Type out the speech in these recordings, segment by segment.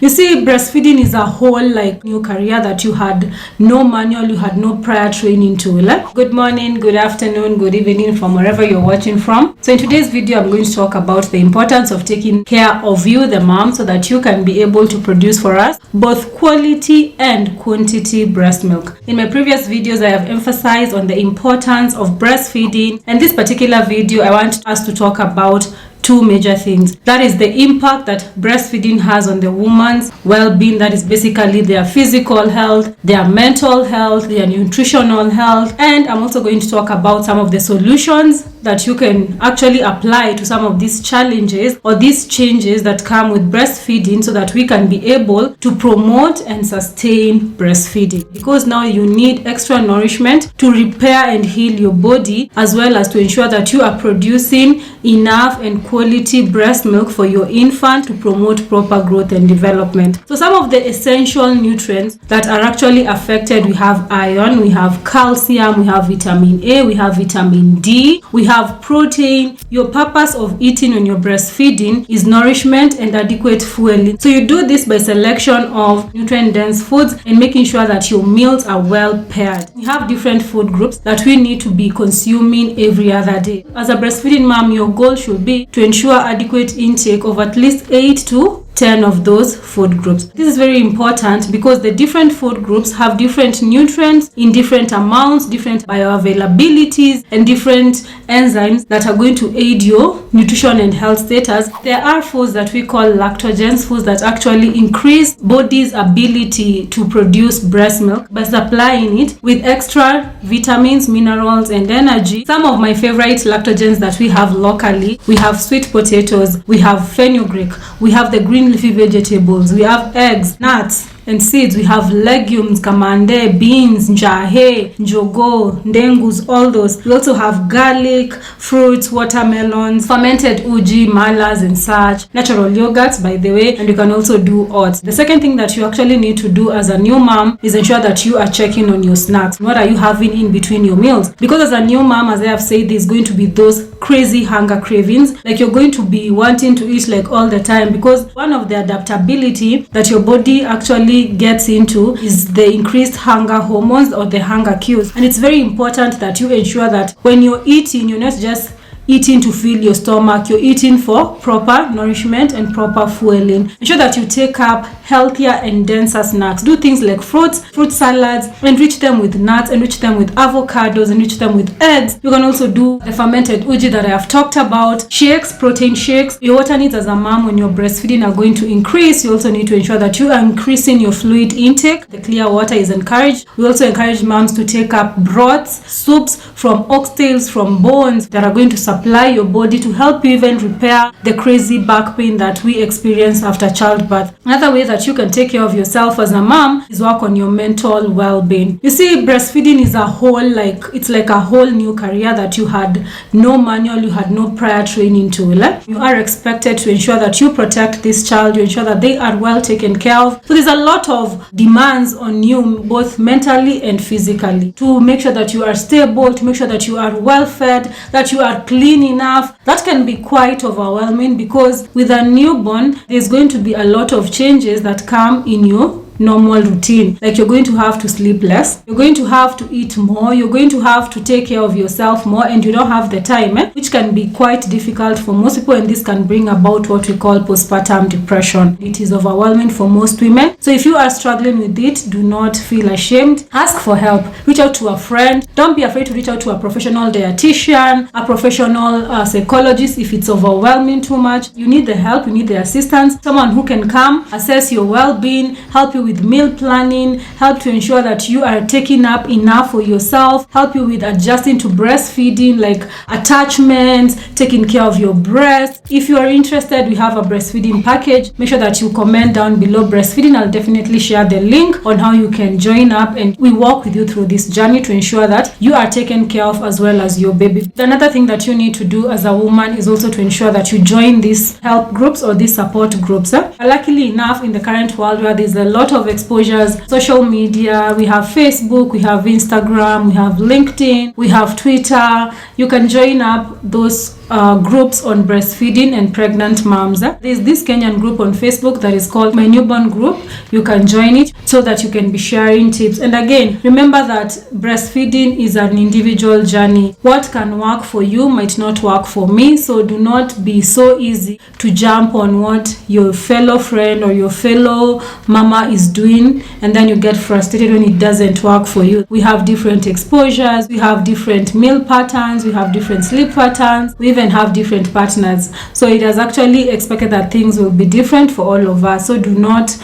You see, breastfeeding is a whole new career that you had no manual, you had no prior training to. Good morning, good afternoon, good evening from wherever you're watching from. So in today's video, I'm going to talk about the importance of taking care of you, the mom, so that you can be able to produce for us both quality and quantity breast milk. In my previous videos, I have emphasized on the importance of breastfeeding. And this particular video, I want us to talk about two major things. That is the impact that breastfeeding has on the woman's well-being. That is basically their physical health, their mental health, their nutritional health. And I'm also going to talk about some of the solutions that you can actually apply to some of these challenges or these changes that come with breastfeeding, so that we can be able to promote and sustain breastfeeding, because now you need extra nourishment to repair and heal your body, as well as to ensure that you are producing enough and quality breast milk for your infant to promote proper growth and development. So some of the essential nutrients that are actually affected: we have iron, we have calcium, we have vitamin A, we have vitamin D, we have protein. Your purpose of eating when you're breastfeeding is nourishment and adequate fueling. So you do this by selection of nutrient dense foods and making sure that your meals are well paired. We have different food groups that we need to be consuming every other day. As a breastfeeding mom, your goal should be to ensure adequate intake of at least 8 to 10 of those food groups. This is very important because the different food groups have different nutrients in different amounts, different bioavailabilities, and different enzymes that are going to aid your nutrition and health status. There are foods that we call lactogens, foods that actually increase body's ability to produce breast milk by supplying it with extra vitamins, minerals, and energy. Some of my favorite lactogens that we have locally: we have sweet potatoes, we have fenugreek, we have the green leafy vegetables, we have eggs, nuts and seeds, we have legumes, kamande, beans, njahe, njogo, ndengus, all those. We also have garlic, fruits, watermelons, fermented uji, malas and such, natural yogurts, by the way, and you can also do oats. The second thing that you actually need to do as a new mom is ensure that you are checking on your snacks. What are you having in between your meals? Because as a new mom, as I have said, there's going to be those crazy hunger cravings. You're going to be wanting to eat all the time, because one of the adaptability that your body actually gets into is the increased hunger hormones or the hunger cues. And it's very important that you ensure that when you're eating, you're not just eating to fill your stomach, you're eating for proper nourishment and proper fueling. Ensure that you take up healthier and denser snacks. Do things like fruit salads, enrich them with nuts, enrich them with avocados, enrich them with eggs. You can also do the fermented uji that I have talked about, shakes, protein shakes. Your water needs as a mom when you're breastfeeding are going to increase. You also need to ensure that you are increasing your fluid intake. The clear water is encouraged. We also encourage moms to take up broths, soups from oxtails, from bones, that are going to supply your body to help you even repair the crazy back pain that we experience after childbirth. Another way that you can take care of yourself as a mom is work on your mental well-being. You see, breastfeeding is a whole it's like a whole new career that you had no manual, you had no prior training to. You are expected to ensure that you protect this child, you ensure that they are well taken care of. So there's a lot of demands on you, both mentally and physically, to make sure that you are stable, to make sure that you are well fed, that you are clean enough. That can be quite overwhelming, because with a newborn, there's going to be a lot of changes that come in your normal routine. You're going to have to sleep less, you're going to have to eat more, you're going to have to take care of yourself more, and you don't have the time, which can be quite difficult for most people, and this can bring about what we call postpartum depression. It is overwhelming for most women. So if you are struggling with it, do not feel ashamed. Ask for help. Reach out to a friend. Don't be afraid to reach out to a professional dietitian, a professional psychologist if it's overwhelming too much. You need the help, you need the assistance, someone who can come, assess your well-being, help you with meal planning, help to ensure that you are taking up enough for yourself, help you with adjusting to breastfeeding, like attachments, taking care of your breast. If you are interested, we have a breastfeeding package. Make sure that you comment down below breastfeeding. I'll definitely share the link on how you can join up, and we walk with you through this journey to ensure that you are taken care of as well as your baby. Another thing that you need to do as a woman is also to ensure that you join these help groups or these support groups. Luckily enough, in the current world where there's a lot of of exposures. Social media, we have Facebook, we have Instagram, we have LinkedIn, we have Twitter. You can join up those groups on breastfeeding and pregnant moms. There's this Kenyan group on Facebook that is called My Newborn Group. You can join it so that you can be sharing tips. And again, remember that breastfeeding is an individual journey. What can work for you might not work for me, so do not be so easy to jump on what your fellow friend or your fellow mama is doing and then you get frustrated when it doesn't work for you. We have different exposures, we have different meal patterns, we have different sleep patterns, we even have different partners. So it is actually expected that things will be different for all of us. So do not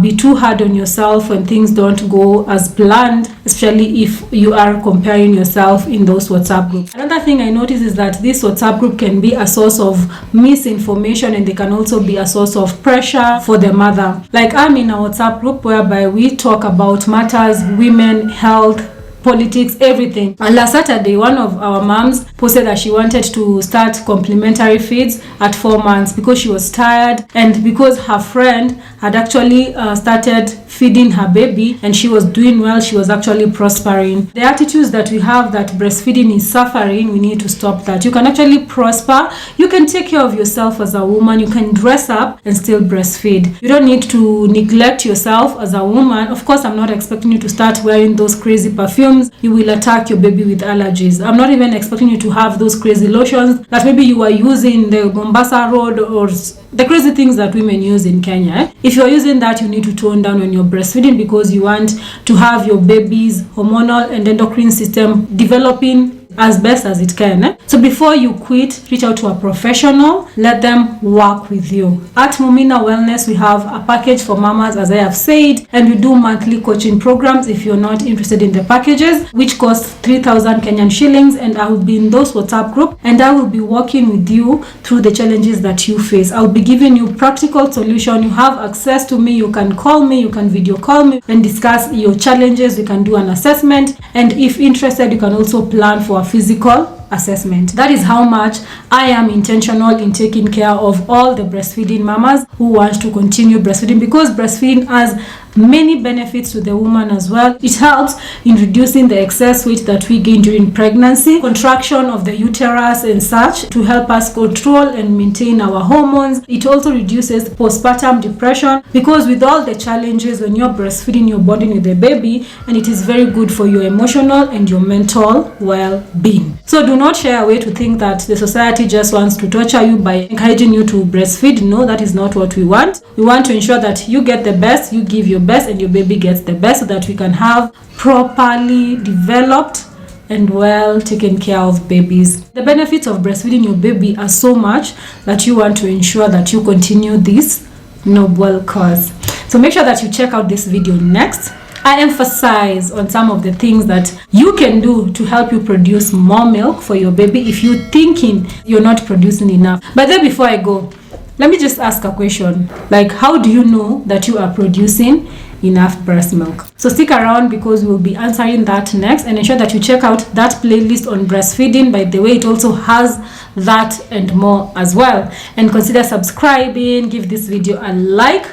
be too hard on yourself when things don't go as planned, especially if you are comparing yourself in those WhatsApp groups. Another thing I notice is that this WhatsApp group can be a source of misinformation, and they can also be a source of pressure for the mother. Like, I'm in a WhatsApp group whereby we talk about matters, women, health, politics, everything. And last Saturday, one of our moms posted that she wanted to start complimentary feeds at 4 months because she was tired and because her friend had actually started feeding her baby and she was doing well, she was actually prospering. The attitudes that we have that breastfeeding is suffering, we need to stop that. You can actually prosper, you can take care of yourself as a woman, you can dress up and still breastfeed. You don't need to neglect yourself as a woman. Of course, I'm not expecting you to start wearing those crazy perfumes. You will attack your baby with allergies. I'm not even expecting you to have those crazy lotions that maybe you are using the Mombasa Road or the crazy things that women use in Kenya. If you're using that, you need to tone down on your breastfeeding because you want to have your baby's hormonal and endocrine system developing as best as it can. So before you quit, reach out to a professional, let them work with you. At Mumina Wellness, we have a package for mamas, as I have said, and we do monthly coaching programs if you're not interested in the packages, which cost 3,000 Kenyan shillings, and I will be in those WhatsApp group and I will be working with you through the challenges that you face. I'll be giving you practical solution. You have access to me, you can call me, you can video call me and discuss your challenges. We can do an assessment, and if interested, you can also plan for a physical assessment. That is how much I am intentional in taking care of all the breastfeeding mamas who want to continue breastfeeding, because breastfeeding has many benefits to the woman as well. It helps in reducing the excess weight that we gain during pregnancy, contraction of the uterus and such, to help us control and maintain our hormones. It also reduces postpartum depression, because with all the challenges when you're breastfeeding, you're bonding with the baby, and it is very good for your emotional and your mental well-being. So do not shy away to think that the society just wants to torture you by encouraging you to breastfeed. No, that is not what we want. We want to ensure that you get the best, you give your best, and your baby gets the best, so that we can have properly developed and well taken care of babies. The benefits of breastfeeding your baby are so much that you want to ensure that you continue this noble cause. So make sure that you check out this video next. I emphasize on some of the things that you can do to help you produce more milk for your baby if you're thinking you're not producing enough. But then before I go, let me just ask a question. Like, how do you know that you are producing enough breast milk? So stick around, because we'll be answering that next, and ensure that you check out that playlist on breastfeeding. By the way, it also has that and more as well. And consider subscribing, give this video a like,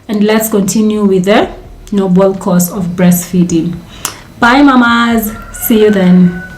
and let's continue with the noble cause of breastfeeding. Bye mamas, see you then.